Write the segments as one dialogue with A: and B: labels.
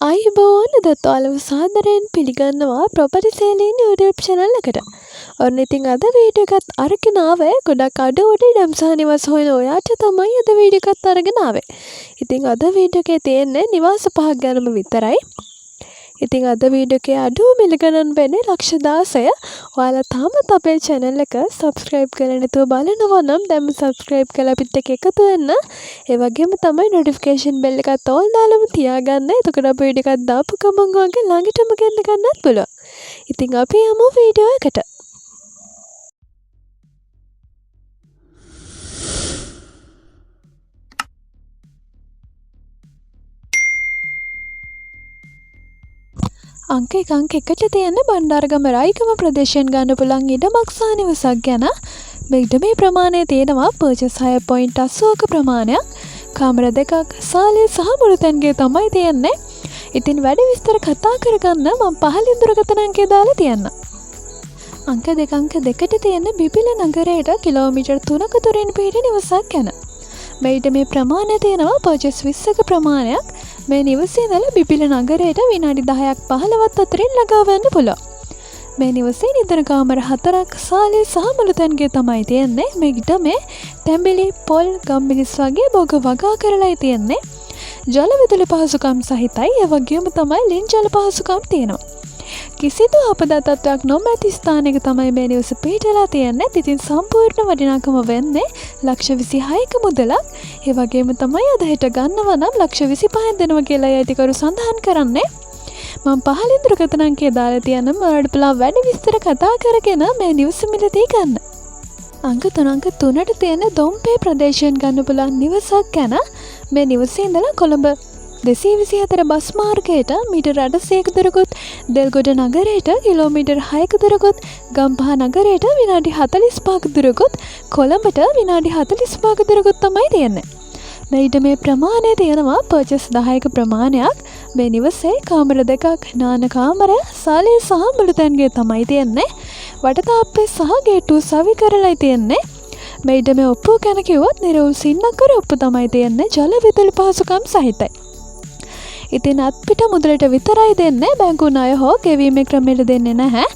A: ආයුබෝවන් අදත් ඔයාලව සාදරයෙන් පිළිගන්නවා ප්‍රොපර්ටි සේලින් YouTube channel එකට. ඔන්න ඉතින් අද වීඩියෝ එකත් අරගෙන ආවේ ගොඩක් අඩුවට ඉඩම් සහ නිවාස හොයන ඔයාට තමයි අද වීඩියෝ එකත් අරගෙන ආවේ. ඉතින් අද වීඩියෝ එකේ තියෙන්නේ නිවාස පහක් ගැනම විතරයි. ඉතින් අද වීඩියෝ එකේ අඩුව මිල ගණන් වෙන්නේ ලක්ෂ 16. ඔයාලා තාමත් අපේ channel එක subscribe කරලා නැතුව බලනවා නම් දැන්ම subscribe කරලා අපිත් එක්ක එකතු වෙන්න. ඒ වගේම තමයි notification bell එකත් all දාලාම තියාගන්න. එතකොට අපේ වීඩියෝ එකක් දාපු ගමන් ඔයගේ ළඟටම ගෙන්න ගන්නත් පුළුවන්. ඉතින් අපි යමු වීඩියෝ එකට. අංක 1 තියෙන බණ්ඩාරගම රයිගම ප්‍රදේශයෙන් ගන්න පුළුවන් ඉඩමක් සහ නිවසක් ගැන මේ ඉඩමේ ප්‍රමාණය තියෙනවා පර්චස් 6.80ක ප්‍රමාණයක්. කාමර දෙකක් සාලය සහ මුළුතැන්ගේ තමයි තියෙන්නේ. ඉතින් වැඩි විස්තර කතා කරගන්න මම පහලින් දුරකථන අංකය දාලා තියන්නම්. අංක 2 තියෙන බිබිල නගරයට කිලෝමීටර් 3ක දුරින් පිහිටි නිවසක් ගැන. මේ ඉඩමේ ප්‍රමාණය තියෙනවා පර්චස් 20ක ප්‍රමාණයක්. මේ නිවසේ ඉඳලා බිබිල නගරයට විනාඩි 10ක් 15ක් අතරින් ළඟා වෙන්න පුළුවන්. මේ නිවසේ නිදන කාමර 4ක් සාලය සහ මුළුතැන්ගේ තමයි තියෙන්නේ. මේ ඉඩමේ තැඹිලි, පොල්, ගම්මිරිස් වගේ බොග වගා කරලායි තියෙන්නේ. ජල විදුලි පහසුකම් සහිතයි. ඒ වගේම තමයි ලින් ජල පහසුකම් තියෙනවා. කිසිදු ආපදා තත්ත්වයක් නොමැති ස්ථානයක තමයි මේ නිවස පිහිටලා තියෙන්නේ. ඉතින් සම්පූර්ණ වටිනාකම වෙන්නේ ලක්ෂ 26ක මුදලක්. ඒ වගේම තමයි අද හෙට ගන්නවා නම් ලක්ෂ 25ක් දෙනවා කියලා අයිතිකරු සඳහන් කරන්නේ. මම පහලින් දුරකථන අංකය දාලා තියනම් ඔයාලට පුළුවන් වැඩි විස්තර කතා කරගෙන මේ නිවස මිලදී ගන්න. අංක 3ට තියෙන දොම්පේ ප්‍රදේශයෙන් ගන්න පුළුවන් නිවසක් ගැන මේ නිවසේ ඉඳලා කොළඹ 224 බස් මාර්ගයට මීටර 800ක දුරකුත්, දෙල්ගොඩ නගරයට කිලෝමීටර් 6ක දුරකුත්, ගම්පහ නගරයට විනාඩි 45ක දුරකුත්, කොළඹට විනාඩි 45ක දුරකුත් තමයි තියෙන්නේ. මේ ඉඩමේ ප්‍රමාණය තියෙනවා පර්චස් 10ක ප්‍රමාණයක්. මේ නිවසේ කාමර දෙකක්, නාන කාමරය, සාලය සහ මුළුතැන්ගේ තමයි තියෙන්නේ. වටතාප්පේ සහ ගේට්ටුව සවි කරලායි තියෙන්නේ. මේ ඉඩමේ ඔප්පුව ගැන කිව්වොත් නිරවුල් සින්නකර ඔප්පු තමයි තියෙන්නේ. ජල විදුලි පහසුකම් සහිතයි. ඉතින් අත්පිට මුදලට විතරයි දෙන්නේ. බැංකු ණය හෝ ගෙවීමේ ක්‍රමයට දෙන්නේ නැහැ.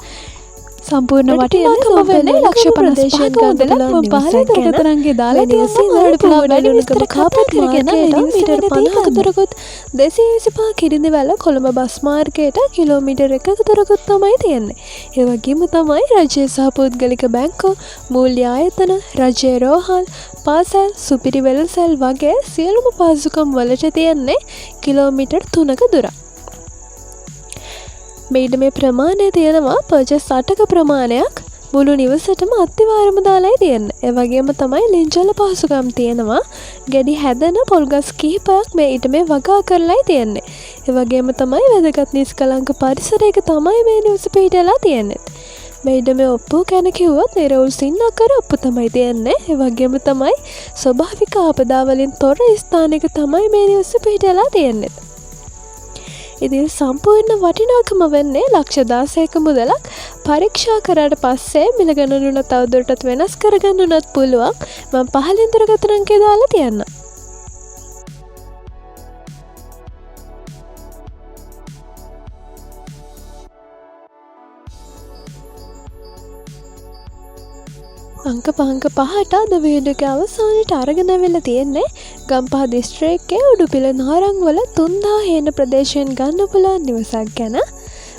A: සම්පූර්ණ වටිනාකම වෙන්නේ ලක්ෂ 55ක මුදලක්. මම පහලින් දුරකථන අංකය දාලා තියෙනවා. වැඩි විස්තර කතා කරගෙන මීටර 50ක දුරකුත් 225 කිරිඳිවැල කොළඹ බස් මාර්ගයට කිලෝමීටර් 1ක දුරකුත් තමයි තියෙන්නේ. ඒ වගේම තමයි රජයේ සහ පෞද්ගලික බැංකු, මූල්‍ය ආයතන, රජයේ රෝහල්, පාසල්, සුපිරි වෙළසැල් වගේ සියලුම පහසුකම් වලට තියෙන්නේ කිලෝමීටර් 3ක දුරක්. මේ ඉඩමේ ප්‍රමාණය තියෙනවා පර්චස් 8ක ප්‍රමාණයක්. මුළු නිවසටම අත්තිවාරම දාලායි තියෙන්නේ. ඒ වගේම තමයි ලින් ජල පහසුකම් තියෙනවා. ගැඩි හැදෙන පොල්ගස් කිහිපයක් මේ ඉඩමේ වගා කරලායි තියෙන්නේ. ඒ වගේම තමයි වැදගත් නිස්කලංක පරිසරයක තමයි මේ නිවස පිහිටලා තියෙන්නේ. මේ ඉඩමේ ඔප්පුව ගැන කිව්වොත් නිරවුල් සින්නකර ඔප්පු තමයි තියෙන්නේ. ඒ වගේම තමයි ස්වභාවික ආපදා වලින් තොර ස්ථානයක තමයි මේ නිවස පිහිටලා තියෙන්නේ. ඉතින් සම්පූර්ණ වටිනාකම වෙන්නේ ලක්ෂ 16ක මුදලක්. පරීක්ෂා කරාට පස්සේ මිල ගණනුන තවදුරටත් වෙනස් කරගන්නත් පුළුවන්. මම පහලින් දුරකථන අංකය දාලා තියන්නම්. අංක 5ට අද වීඩියෝ එක අවසානයේ අරගෙන වෙලා තියෙන්නේ ගම්පහ දිස්ත්‍රික්කයේ උඩුපිල නාරංවල 3000 හේන ප්‍රදේශයෙන් ගන්න පුළුවන් නිවසක් ගැන.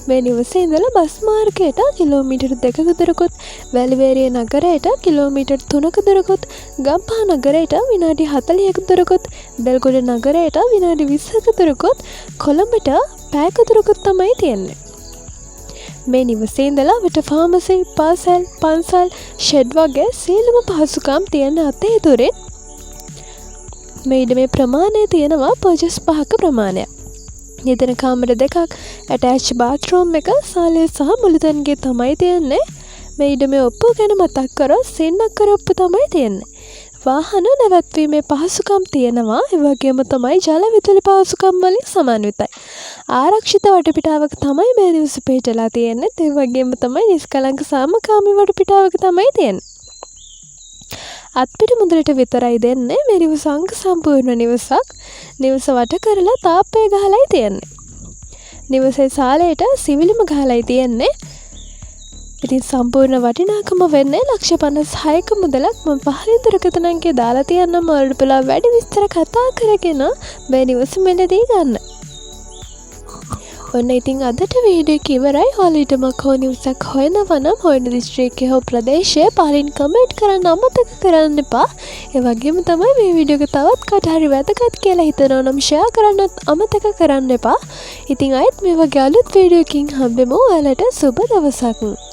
A: මේ නිවසේ ඉඳලා බස් මාර්ගයට කිලෝමීටර් 2ක දුරකුත්, වැලිවේරිය නගරයට කිලෝමීටර් 3ක දුරකුත්, ගම්පහ නගරයට විනාඩි 40ක දුරකුත්, දෙල්ගොඩ නගරයට විනාඩි 20ක දුරකුත්, කොළඹට පැයක දුරකුත් තමයි තියෙන්නේ. මේ නිවසේ ඉඳලා විට ෆාමසි, පාසල්, පන්සල්, ෂෙඩ් වගේ සියලුම පහසුකම් තියෙන අතේ දුරින් මේ ඉඩමේ ප්‍රමාණය තියෙනවා පර්චස් 5ක ප්‍රමාණයක්. නිදන කාමර දෙකක්, ඇටැච් බාත්රූම් එක, සාලය සහ මුළුතැන්ගේ තමයි තියෙන්නේ. මේ ඉඩමේ ඔප්පුව ගැන මතක් කරොත් සින්නකර ඔප්පු තමයි තියෙන්නේ. වාහන නැවැත්වීමේ පහසුකම් තියෙනවා. ඒ වගේම තමයි ජල විදුලි පහසුකම් වලින් සමන්විතයි. ආරක්ෂිත වටපිටාවක තමයි මේ නිවස පිහිටලා තියෙන්නේ. ඒ වගේම තමයි නිස්කලංක සාමකාමී වටපිටාවක තමයි තියෙන්නේ. අත්පිට මුදලට විතරයි දෙන්නේ. මේ නිවස අංග සම්පූර්ණ නිවසක්. නිවස වට කරලා තාප්පය ගහලායි තියෙන්නේ. නිවසේ සාලයට සිවිලිම ගහලයි තියෙන්නේ. ඉතින් සම්පූර්ණ වටිනාකම වෙන්නේ ලක්ෂ 56ක මුදලක්. මම පහලින් දුරකථන අංකය දාලා තියන්නම්. ඔයාලට පුළුවන් වැඩි විස්තර කතා කරගෙන මේ නිවස මෙලදී ගන්න. ඔන්න ඉතින් අදට වීඩියෝ එක ඉවරයි. ඔයාලට මකෝ නිවසක් හොයනවා නම් හොයන දිස්ත්‍රික්කයේ හෝ ප්‍රදේශයේ පහලින් කමෙන්ට් කරන්න අමතක කරන්න එපා. ඒ වගේම තමයි මේ වීඩියෝ එක තවත් කාට හරි වැදගත් කියලා හිතනවා නම් ෂෙයා කරන්නත් අමතක කරන්න එපා. ඉතින් ආයෙත් මේ වගේ අලුත් වීඩියෝ එකකින් හම්බෙමු. ඔයාලට සුබ දවසක්.